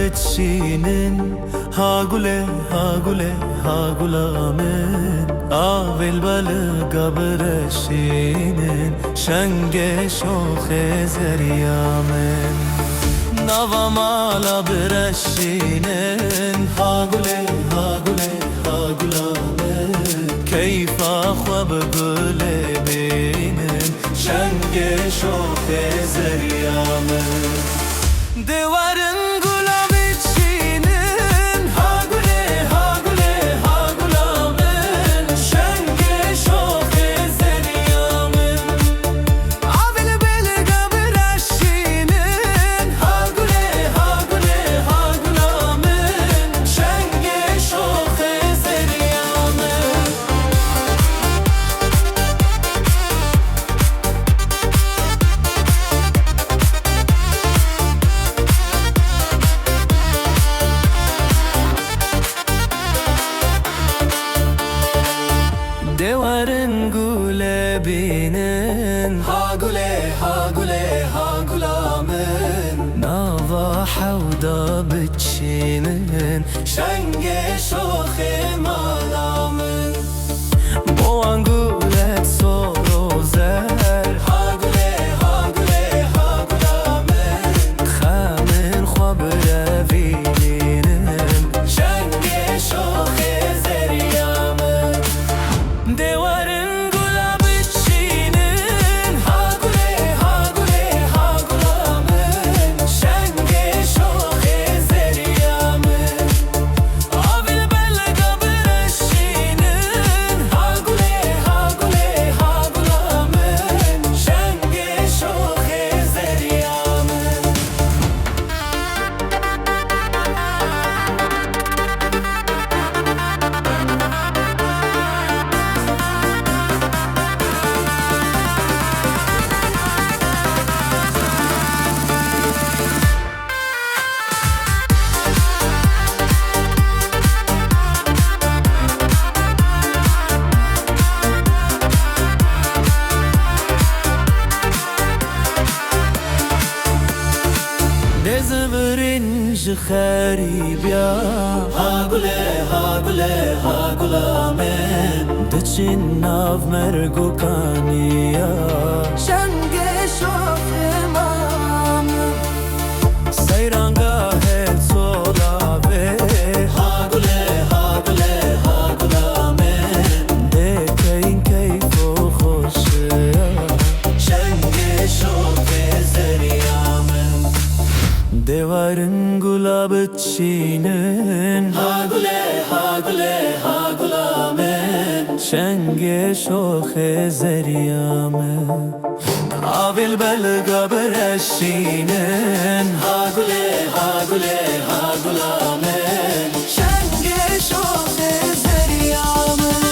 بتشینن ها غلامن آویل بلگا برشینن شنگ شوخ زریامن نوا مالا برشینن ها غلامن کیفا خواب گل بینن شنگ شوخ زریامن دیوارن گلابی چینن ها غلامن شنگ شوخ زریامن آویل بلگا برشینن ها غلامن شنگ شوخ زریامن دیوارن گل بینن ها غلامن نوا حودا بتشینن شنگ شوخ مالامن بوان گلت سورو زر ها غلامن خامن خواب روینن شنگ شوخ زریامن دیوارن گلابی چینن ها غلامن شنگ شوخ زریامن آویل بلگا برشینن ها غلامن شنگ شوخ زریامن دزبرنج خريب يا ها غلامن دچین ناف مرگو کانیا شنگ شوخ مالامن سیرانگاه سولاوه ها غلامن دکین کیف و خوشیا شنگ شوخ زریامن دیوارن گلاب چینن ها غلامن شنگ شوخ زریامن آویل بلگا برشینن ها غلامن شنگ شوخ زریامن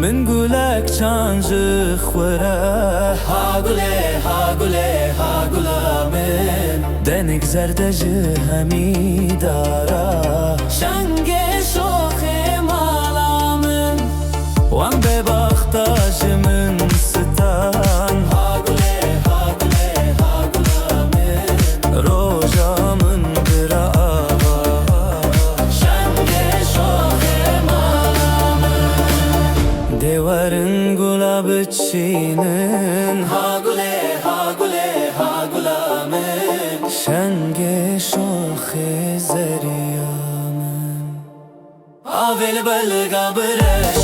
من گولک چانج خوره ها غلامن دنک زردج همی داره شنگ شوخ مالامن وان به باختاج من ستان ها غلامن روژا من برا شنگ شوخ مالامن دیوارن گلاب چینن ها غلامن شنگ شوخ زریامن آویل بلگا برش